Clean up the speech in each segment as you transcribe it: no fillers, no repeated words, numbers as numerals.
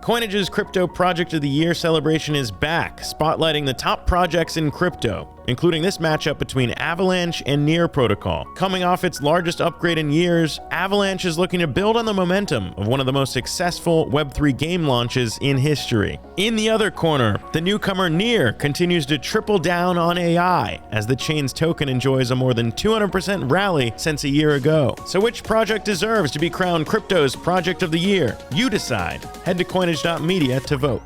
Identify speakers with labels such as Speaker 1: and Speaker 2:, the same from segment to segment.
Speaker 1: Coinage's Crypto Project of the Year celebration is back, spotlighting the top projects in crypto, including this matchup between Avalanche and Near Protocol. Coming off its largest upgrade in years, Avalanche is looking to build on the momentum of one of the most successful Web3 game launches in history. In the other corner, the newcomer Near continues to triple down on AI, as the chain's token enjoys a more than 200% rally since a year ago. So which project deserves to be crowned crypto's Project of the Year? You decide. Head to Coinage.media to vote.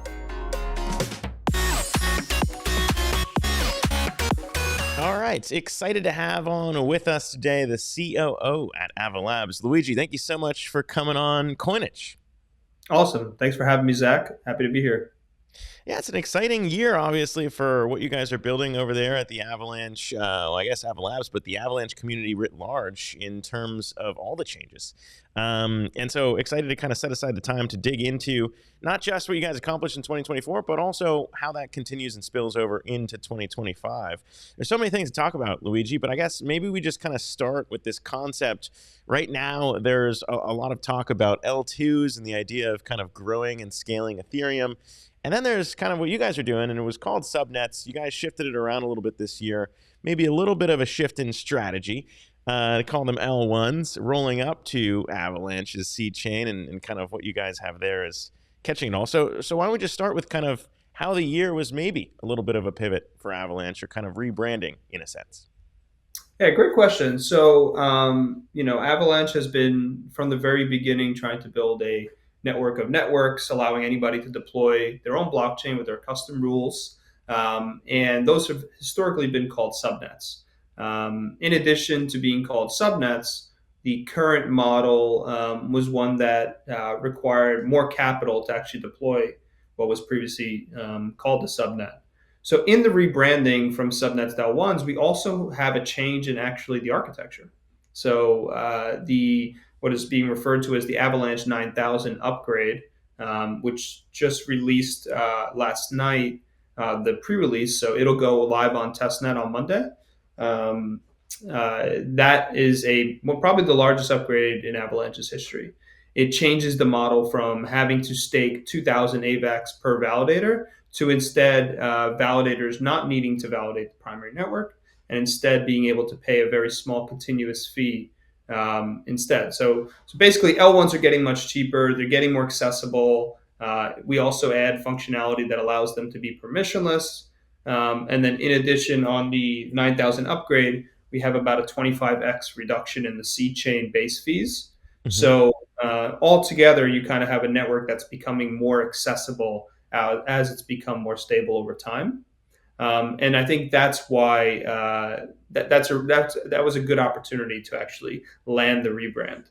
Speaker 1: All right, excited to have on with us today the COO at Avalanche, Luigi. Thank you so much for coming on Coinage.
Speaker 2: Awesome. Thanks for having me, Zach. Happy to be here.
Speaker 1: Yeah, it's an exciting year, obviously, for what you guys are building over there at the Avalanche, I guess Avalanche, but the Avalanche community writ large in terms of all the changes. And so excited to kind of set aside the time to dig into not just what you guys accomplished in 2024, but also how that continues and spills over into 2025. There's so many things to talk about, Luigi, but I guess maybe we just kind of start with this concept. Right now, there's a lot of talk about L2s and the idea of kind of growing and scaling Ethereum. And then there's kind of what you guys are doing, and it was called subnets. You guys shifted it around a little bit this year, maybe a little bit of a shift in strategy. They call them L1s, rolling up to Avalanche's seed chain, and kind of what you guys have there is catching it all. So why don't we just start with kind of how the year was maybe a little bit of a pivot for Avalanche, or kind of rebranding in a sense?
Speaker 2: Yeah, great question. So, Avalanche has been from the very beginning trying to build a network of networks, allowing anybody to deploy their own blockchain with their custom rules. And those have historically been called subnets. In addition to being called subnets, the current model was one that required more capital to actually deploy what was previously called a subnet. So in the rebranding from subnets to L1s, we also have a change in actually the architecture. So the what is being referred to as the Avalanche 9000 upgrade, which just released last night, the pre-release. So it'll go live on testnet on Monday. That is probably the largest upgrade in Avalanche's history. It changes the model from having to stake 2,000 AVAX per validator to instead validators not needing to validate the primary network, and instead being able to pay a very small continuous fee instead. So basically, L1s are getting much cheaper. They're getting more accessible. We also add functionality that allows them to be permissionless. And then in addition, on the 9000 upgrade, we have about a 25x reduction in the seed chain base fees. Mm-hmm. So altogether, you kind of have a network that's becoming more accessible as it's become more stable over time. And I think that's why that was a good opportunity to actually land the rebrand.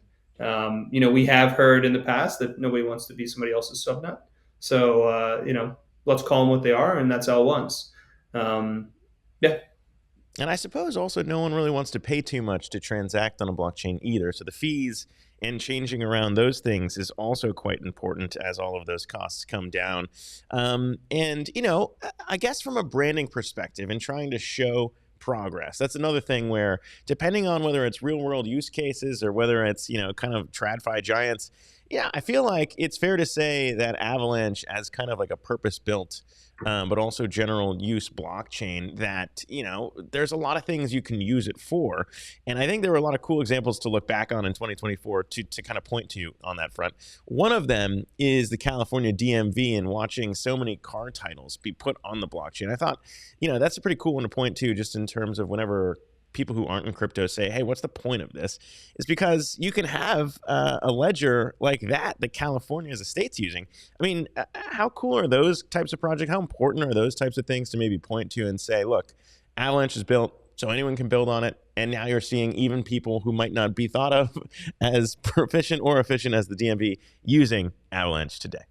Speaker 2: We have heard in the past that nobody wants to be somebody else's subnet. So, let's call them what they are, and that's L1s. Yeah.
Speaker 1: And I suppose also no one really wants to pay too much to transact on a blockchain either. So the fees and changing around those things is also quite important as all of those costs come down. And I guess from a branding perspective and trying to show progress, that's another thing where, depending on whether it's real world use cases or whether it's, kind of TradFi giants, I feel like it's fair to say that Avalanche, as kind of like a purpose-built but also general use blockchain, that, there's a lot of things you can use it for. And I think there were a lot of cool examples to look back on in 2024 to kind of point to on that front. One of them is the California DMV and watching so many car titles be put on the blockchain. I thought, that's a pretty cool one to point to, just in terms of whenever people who aren't in crypto say, hey, what's the point of this? Is because you can have a ledger like that California as a state's using. I mean, how cool are those types of projects? How important are those types of things to maybe point to and say, look, Avalanche is built so anyone can build on it. And now you're seeing even people who might not be thought of as proficient or efficient as the DMV using Avalanche today.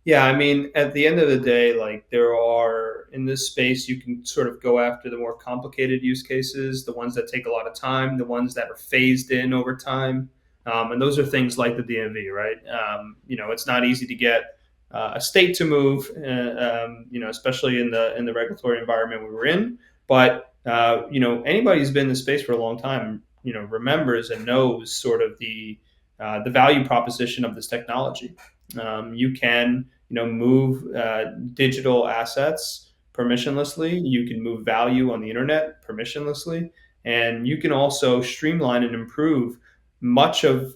Speaker 2: Yeah, I mean, at the end of the day, there are, in this space, you can sort of go after the more complicated use cases, the ones that take a lot of time, the ones that are phased in over time. And those are things like the DMV, right? It's not easy to get a state to move, especially in the regulatory environment we were in. But, anybody who's been in the space for a long time, remembers and knows sort of the value proposition of this technology. You can, move digital assets permissionlessly. You can move value on the internet permissionlessly, and you can also streamline and improve much of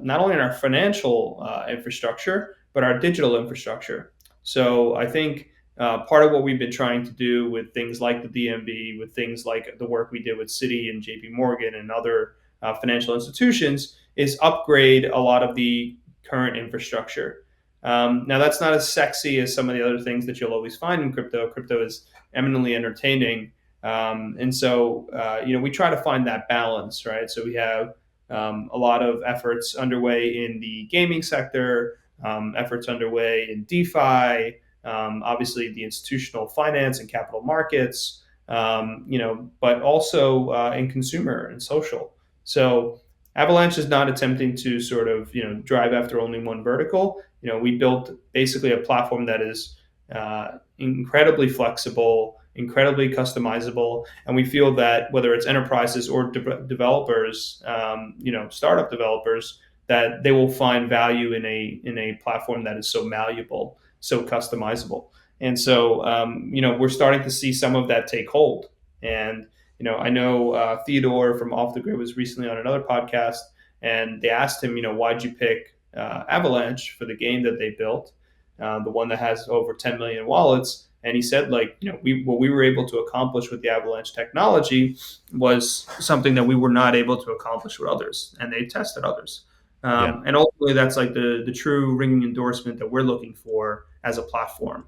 Speaker 2: not only our financial infrastructure but our digital infrastructure. So I think part of what we've been trying to do with things like the DMB, with things like the work we did with Citi and JP Morgan and other financial institutions, is upgrade a lot of the current infrastructure. Now, that's not as sexy as some of the other things that you'll always find in crypto. Crypto is eminently entertaining. And so, we try to find that balance, right? So we have a lot of efforts underway in the gaming sector, efforts underway in DeFi, obviously the institutional finance and capital markets, but also in consumer and social. So Avalanche is not attempting to sort of drive after only one vertical. We built basically a platform that is incredibly flexible, incredibly customizable, and we feel that whether it's enterprises or developers, startup developers, that they will find value in a platform that is so malleable, so customizable. And so, we're starting to see some of that take hold. And I know Theodore from Off the Grid was recently on another podcast, and they asked him, why'd you pick Avalanche for the game that they built, the one that has over 10 million wallets? And he said, what we were able to accomplish with the Avalanche technology was something that we were not able to accomplish with others, and they tested others.
Speaker 1: Yeah.
Speaker 2: And ultimately, that's like the true ringing endorsement that we're looking for as a platform.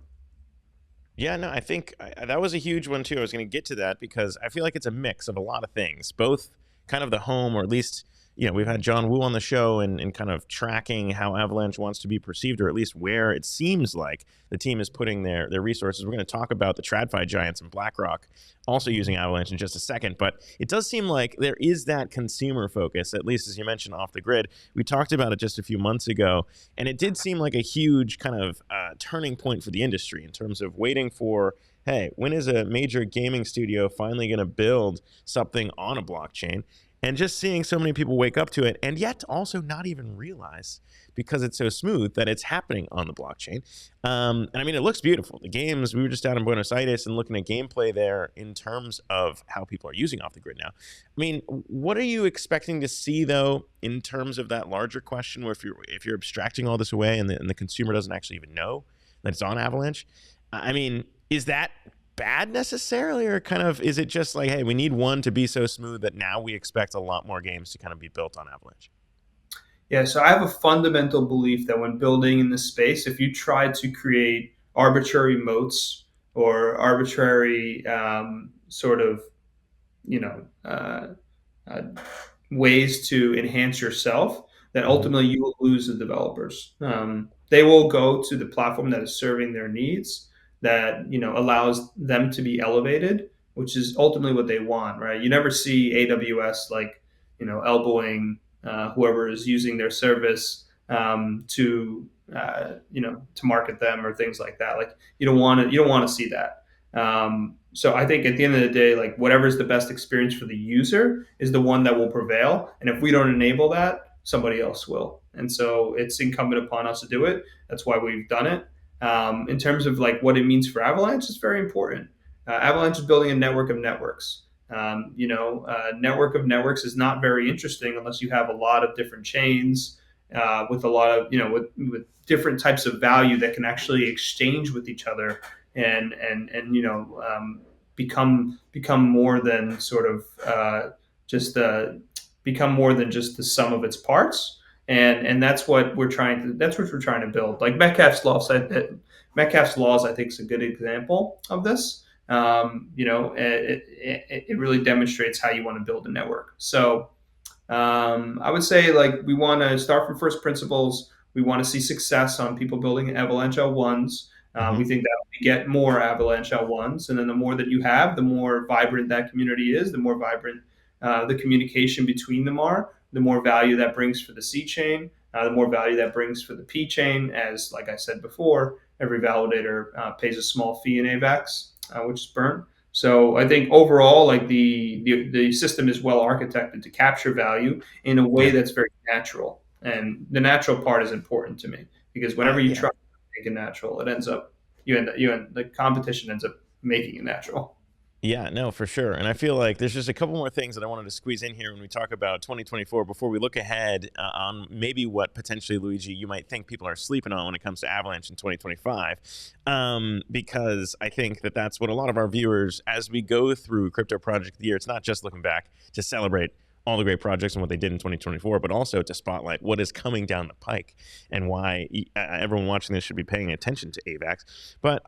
Speaker 1: Yeah, no, I think that was a huge one too. I was going to get to that because I feel like it's a mix of a lot of things, both kind of the home, or at least, we've had John Woo on the show and kind of tracking how Avalanche wants to be perceived, or at least where it seems like the team is putting their resources. We're going to talk about the TradFi giants and BlackRock also using Avalanche in just a second, but it does seem like there is that consumer focus, at least as you mentioned, Off the Grid. We talked about it just a few months ago, and it did seem like a huge kind of turning point for the industry in terms of waiting for, hey, when is a major gaming studio finally going to build something on a blockchain? And just seeing so many people wake up to it, and yet also not even realize, because it's so smooth, that it's happening on the blockchain. And I mean, it looks beautiful. The games, we were just down in Buenos Aires and looking at gameplay there in terms of how people are using Off the Grid now. I mean, what are you expecting to see, though, in terms of that larger question, where if you're abstracting all this away and the consumer doesn't actually even know that it's on Avalanche? I mean, is that bad necessarily, or kind of is it just like, hey, we need one to be so smooth that now we expect a lot more games to kind of be built on Avalanche?
Speaker 2: Yeah, so I have a fundamental belief that when building in this space, if you try to create arbitrary moats or arbitrary sort of, you know, uh, uh, ways to enhance yourself, then
Speaker 1: Mm-hmm.
Speaker 2: ultimately you will lose the developers. They will go to the platform that is serving their needs, that allows them to be elevated, which is ultimately what they want, right? You never see AWS elbowing whoever is using their service to market them or things like that. Like you don't want to see that. So I think at the end of the day, like whatever is the best experience for the user is the one that will prevail. And if we don't enable that, somebody else will. And so it's incumbent upon us to do it. That's why we've done it. In terms of like what it means for Avalanche, it's very important. Avalanche is building a network of networks. Network of networks is not very interesting unless you have a lot of different chains with a lot of with different types of value that can actually exchange with each other and become more than sort of just become more than just the sum of its parts. And that's what we're trying to build. Like Metcalfe's laws, I think, is a good example of this. It really demonstrates how you want to build a network. So I would say like we want to start from first principles. We want to see success on people building Avalanche L1s. We
Speaker 1: Mm-hmm.
Speaker 2: think that we get more Avalanche L1s, and then the more that you have, the more vibrant that community is, the more vibrant the communication between them are, the more value that brings for the C chain, the more value that brings for the P chain. As like I said before, every validator pays a small fee in AVAX, which is burnt. So I think overall, like the system is well architected to capture value in a way
Speaker 1: Yeah.
Speaker 2: that's very natural, and the natural part is important to me. because whenever you
Speaker 1: Yeah.
Speaker 2: try to make it natural, it ends up the competition ends up making it natural.
Speaker 1: Yeah, no, for sure. And I feel like there's just a couple more things that I wanted to squeeze in here when we talk about 2024 before we look ahead on maybe what potentially, Luigi, you might think people are sleeping on when it comes to Avalanche in 2025. Because I think that that's what a lot of our viewers, as we go through Crypto Project of the Year, it's not just looking back to celebrate all the great projects and what they did in 2024, but also to spotlight what is coming down the pike and why everyone watching this should be paying attention to AVAX. But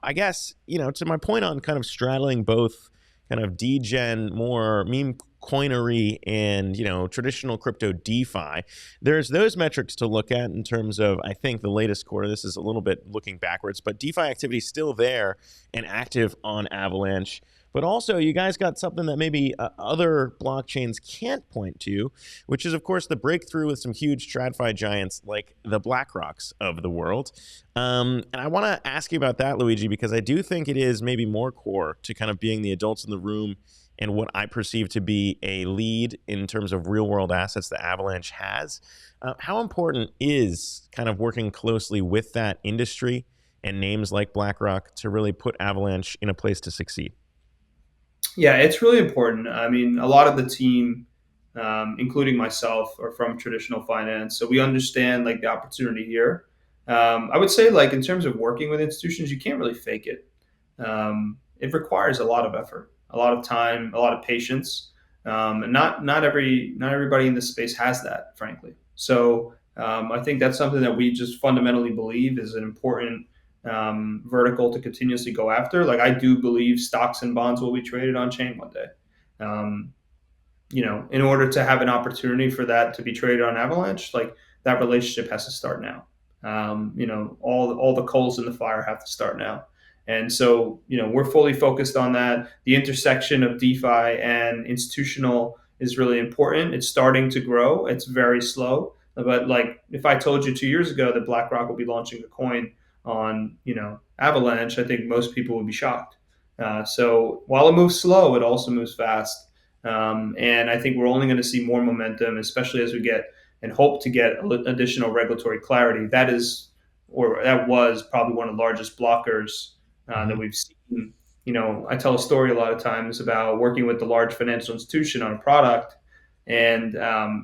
Speaker 1: I guess, to my point on kind of straddling both kind of degen, more meme coinery and, traditional crypto DeFi, there's those metrics to look at in terms of, I think, the latest quarter. This is a little bit looking backwards, but DeFi activity is still there and active on Avalanche. But also, you guys got something that maybe other blockchains can't point to, which is, of course, the breakthrough with some huge TradFi giants like the BlackRocks of the world. And I want to ask you about that, Luigi, because I do think it is maybe more core to kind of being the adults in the room and what I perceive to be a lead in terms of real world assets that Avalanche has. How important is kind of working closely with that industry and names like BlackRock to really put Avalanche in a place to succeed?
Speaker 2: Yeah, it's really important. I mean, a lot of the team, including myself, are from traditional finance, so we understand like the opportunity here. I would say, like in terms of working with institutions, you can't really fake it. It requires a lot of effort, a lot of time, a lot of patience, and not everybody in this space has that, frankly. So I think that's something that we just fundamentally believe is an important vertical to continuously go after. Like I do believe stocks and bonds will be traded on chain one day. Um, in order to have an opportunity for that to be traded on Avalanche, like that relationship has to start now. All the coals in the fire have to start now. And so, we're fully focused on that. The intersection of DeFi and institutional is really important. It's starting to grow. It's very slow. But like if I told you 2 years ago that BlackRock will be launching a coin on, Avalanche, I think most people would be shocked. So while it moves slow, it also moves fast. And I think we're only going to see more momentum, especially as we get and hope to get additional regulatory clarity. That was probably one of the largest blockers that
Speaker 1: Mm-hmm.
Speaker 2: we've seen. I tell a story a lot of times about working with the large financial institution on a product, and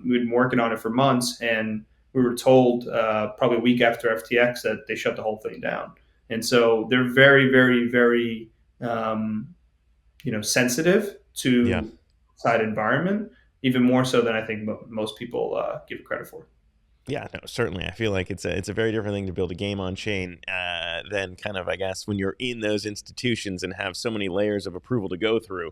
Speaker 2: we'd been working on it for months, and we were told probably a week after FTX that they shut the whole thing down. And so they're very, very, very sensitive
Speaker 1: Yeah.
Speaker 2: to side environment, even more so than I think most people give credit for.
Speaker 1: Yeah, no, certainly. I feel like it's a very different thing to build a game on chain than kind of, I guess, when you're in those institutions and have so many layers of approval to go through.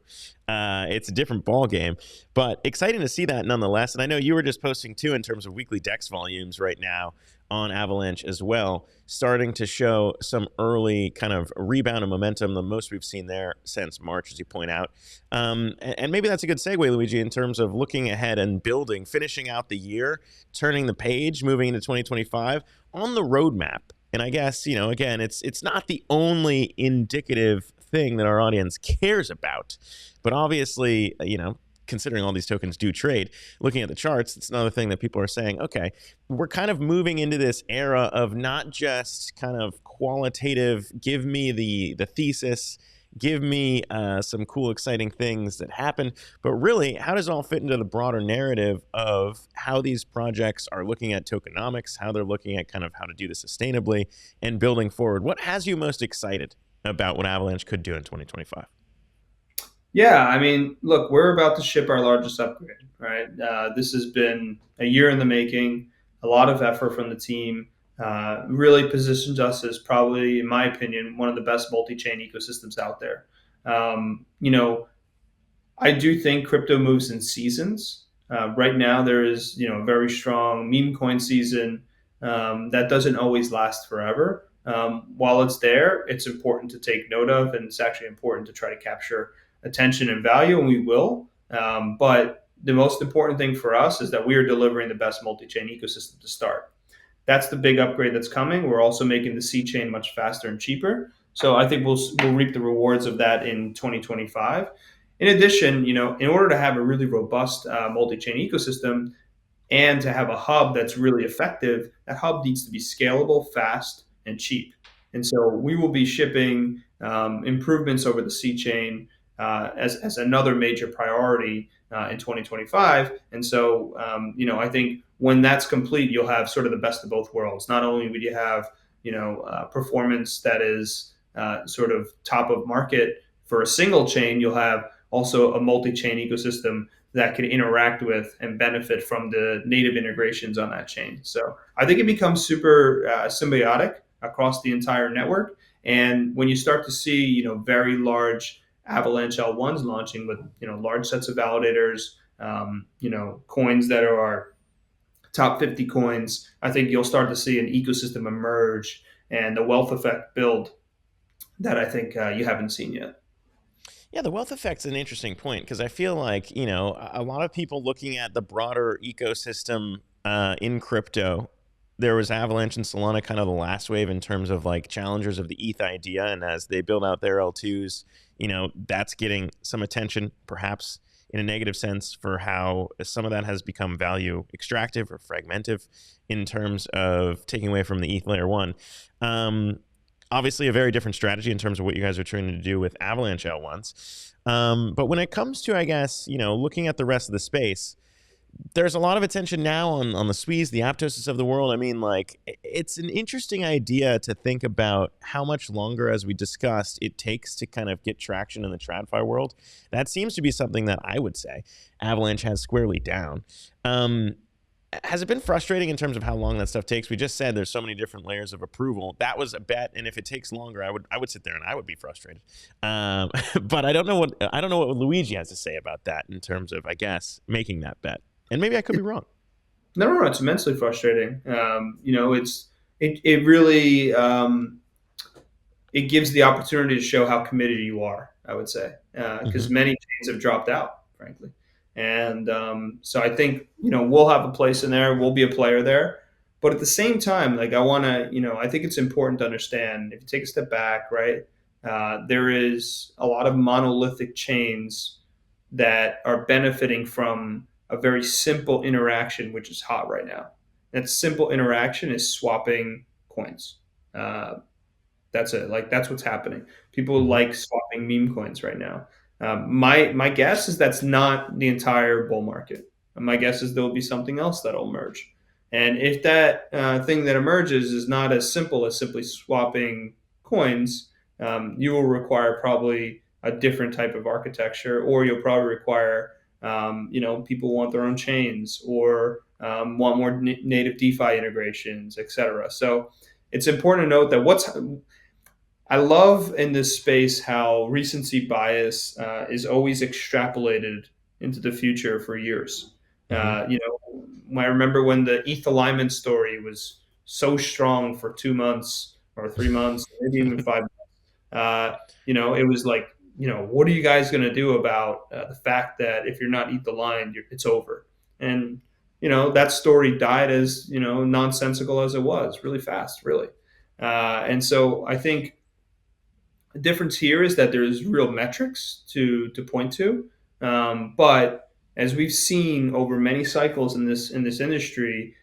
Speaker 1: It's a different ball game, but exciting to see that nonetheless. And I know you were just posting too in terms of weekly DEX volumes right now on Avalanche as well, starting to show some early kind of rebound and momentum, the most we've seen there since March, as you point out. And maybe that's a good segue, Luigi, in terms of looking ahead and building, finishing out the year, turning the page, moving into 2025 on the roadmap. And I guess, again, it's not the only indicative thing that our audience cares about, but obviously, considering all these tokens do trade, looking at the charts, it's another thing that people are saying, okay, we're kind of moving into this era of not just kind of qualitative, give me the thesis, give me some cool, exciting things that happen, but really, how does it all fit into the broader narrative of how these projects are looking at tokenomics, how they're looking at kind of how to do this sustainably and building forward? What has you most excited about what Avalanche could do in 2025?
Speaker 2: Yeah, I mean, look, we're about to ship our largest upgrade, right? This has been a year in the making, a lot of effort from the team. Really positions us as probably, in my opinion, one of the best multi-chain ecosystems out there. Um, you know, I do think crypto moves in seasons. Right now, there is a very strong meme coin season that doesn't always last forever. While it's there, it's important to take note of, and it's actually important to try to capture attention and value, and we will. But the most important thing for us is that we are delivering the best multi-chain ecosystem to start. That's the big upgrade that's coming. We're also making the C chain much faster and cheaper. So I think we'll reap the rewards of that in 2025. In addition, in order to have a really robust multi-chain ecosystem, And to have a hub that's really effective, that hub needs to be scalable, fast, and cheap. And so we will be shipping improvements over the C chain as another major priority in 2025. And so, I think when that's complete, you'll have sort of the best of both worlds. Not only would you have, performance that is sort of top of market for a single chain, you'll have also a multi-chain ecosystem that can interact with and benefit from the native integrations on that chain. So I think it becomes super symbiotic across the entire network. And when you start to see, very large Avalanche L1s launching with, large sets of validators, coins that are top 50 coins, I think you'll start to see an ecosystem emerge and the wealth effect build that I think you haven't seen yet.
Speaker 1: Yeah, the wealth effect's an interesting point because I feel like, a lot of people looking at the broader ecosystem in crypto, there was Avalanche and Solana kind of the last wave in terms of like challengers of the ETH idea. And as they build out their L2s, that's getting some attention, perhaps in a negative sense, for how some of that has become value extractive or fragmentive in terms of taking away from the ETH layer one. Obviously a very different strategy in terms of what you guys are trying to do with Avalanche L1s. But when it comes to, I guess, looking at the rest of the space, there's a lot of attention now on the Swees, the Aptoses of the world. I mean, like, it's an interesting idea to think about how much longer, as we discussed, it takes to kind of get traction in the TradFi world. That seems to be something that I would say Avalanche has squarely down. Has it been frustrating in terms of how long that stuff takes? We just said there's so many different layers of approval. That was a bet, and if it takes longer, I would sit there and I would be frustrated. But I don't know what Luigi has to say about that in terms of, I guess, making that bet. And maybe I could be wrong.
Speaker 2: No, it's immensely frustrating. It really it gives the opportunity to show how committed you are. I would say because many chains have dropped out, frankly, and so I think we'll have a place in there. We'll be a player there, but at the same time, like I think it's important to understand if you take a step back, right? There is a lot of monolithic chains that are benefiting from a very simple interaction, which is hot right now. That simple interaction is swapping coins. Uh, that's it. Like that's what's happening. People
Speaker 1: Mm-hmm.
Speaker 2: like swapping meme coins right now. My guess is that's not the entire bull market. My guess is there will be something else that'll emerge. And if that thing that emerges is not as simple as simply swapping coins, you will require probably a different type of architecture, or you'll probably require people want their own chains or want more native DeFi integrations, etc. So it's important to note that I love in this space how recency bias is always extrapolated into the future for years.
Speaker 1: Mm-hmm.
Speaker 2: I remember when the ETH alignment story was so strong for 2 months or 3 months, maybe even 5 months. It was like, what are you guys going to do about the fact that if you're not ETH aligned, it's over? And that story died as nonsensical as it was, really fast, really. And so I think the difference here is that there's real metrics to point to, but as we've seen over many cycles in this industry,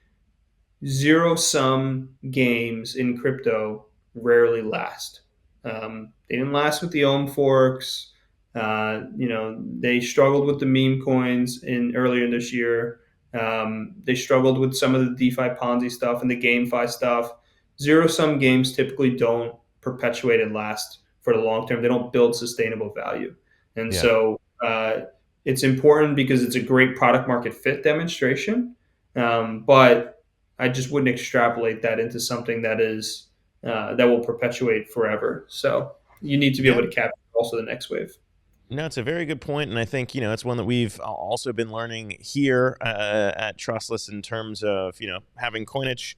Speaker 2: zero sum games in crypto rarely last. They didn't last with the Ohm forks. They struggled with the meme coins in earlier this year. They struggled with some of the DeFi Ponzi stuff and the GameFi stuff. Zero sum games typically don't perpetuate and last for the long term. They don't build sustainable value. And
Speaker 1: Yeah.
Speaker 2: so it's important because it's a great product market fit demonstration. But I just wouldn't extrapolate that into something that will perpetuate forever. So you need to be able
Speaker 1: Yeah.
Speaker 2: to capture also the next wave.
Speaker 1: No, it's a very good point, and I think it's one that we've also been learning here at Trustless in terms of having Coinage,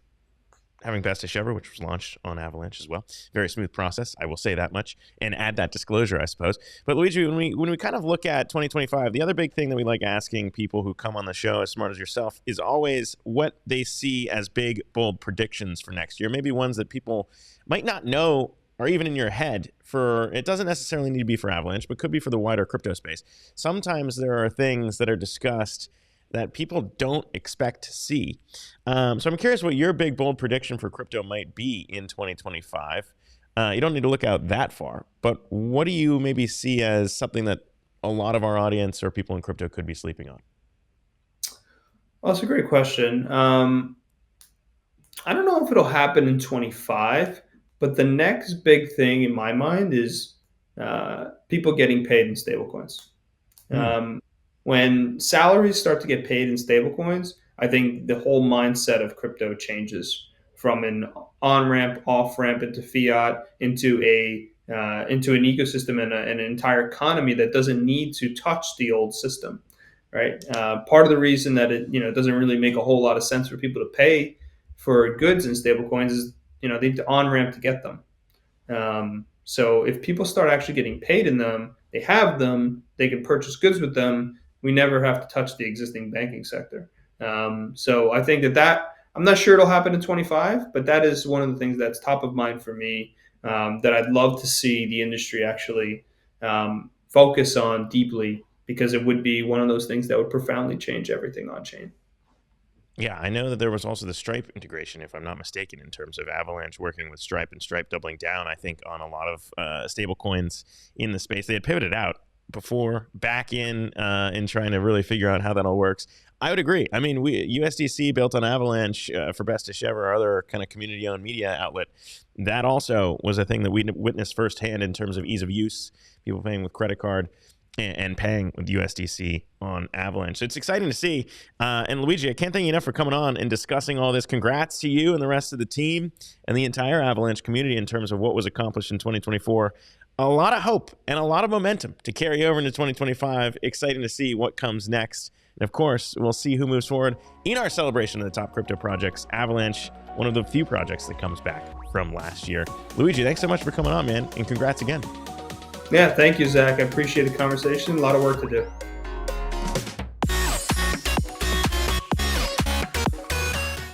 Speaker 1: having Bestish Ever, which was launched on Avalanche as well. Very smooth process, I will say that much, and add that disclosure, I suppose. But Luigi, when we kind of look at 2025, the other big thing that we like asking people who come on the show, as smart as yourself, is always what they see as big, bold predictions for next year. Maybe ones that people might not know or even in your head. It doesn't necessarily need to be for Avalanche, but could be for the wider crypto space. Sometimes there are things that are discussed that people don't expect to see. So I'm curious what your big, bold prediction for crypto might be in 2025. You don't need to look out that far, but what do you maybe see as something that a lot of our audience or people in crypto could be sleeping on?
Speaker 2: Well, that's a great question. I don't know if it'll happen in 25, but the next big thing in my mind is people getting paid in stablecoins.
Speaker 1: Hmm.
Speaker 2: Um, when salaries start to get paid in stablecoins, I think the whole mindset of crypto changes from an on ramp, off ramp into fiat into an ecosystem and an entire economy that doesn't need to touch the old system, right? Part of the reason that it doesn't really make a whole lot of sense for people to pay for goods in stablecoins is they need to on ramp to get them. So if people start actually getting paid in them, they have them, they can purchase goods with them. We never have to touch the existing banking sector. So I think that I'm not sure it'll happen in 25, but that is one of the things that's top of mind for me that I'd love to see the industry actually focus on deeply because it would be one of those things that would profoundly change everything on chain.
Speaker 1: Yeah, I know that there was also the Stripe integration, if I'm not mistaken, in terms of Avalanche working with Stripe and Stripe doubling down, I think, on a lot of stable coins in the space. They had pivoted out before, back in trying to really figure out how that all works. I would agree. I mean, USDC built on Avalanche for Best Ever, our other kind of community-owned media outlet. That also was a thing that we witnessed firsthand in terms of ease of use, people paying with credit card and paying with USDC on Avalanche. So it's exciting to see. And Luigi, I can't thank you enough for coming on and discussing all this. Congrats to you and the rest of the team and the entire Avalanche community in terms of what was accomplished in 2024. A lot of hope and a lot of momentum to carry over into 2025. Exciting to see what comes next. And of course, we'll see who moves forward in our celebration of the top crypto projects. Avalanche, one of the few projects that comes back from last year. Luigi, thanks so much for coming on, man, and congrats again.
Speaker 2: Yeah, thank you, Zach. I appreciate the conversation. A lot of work to do.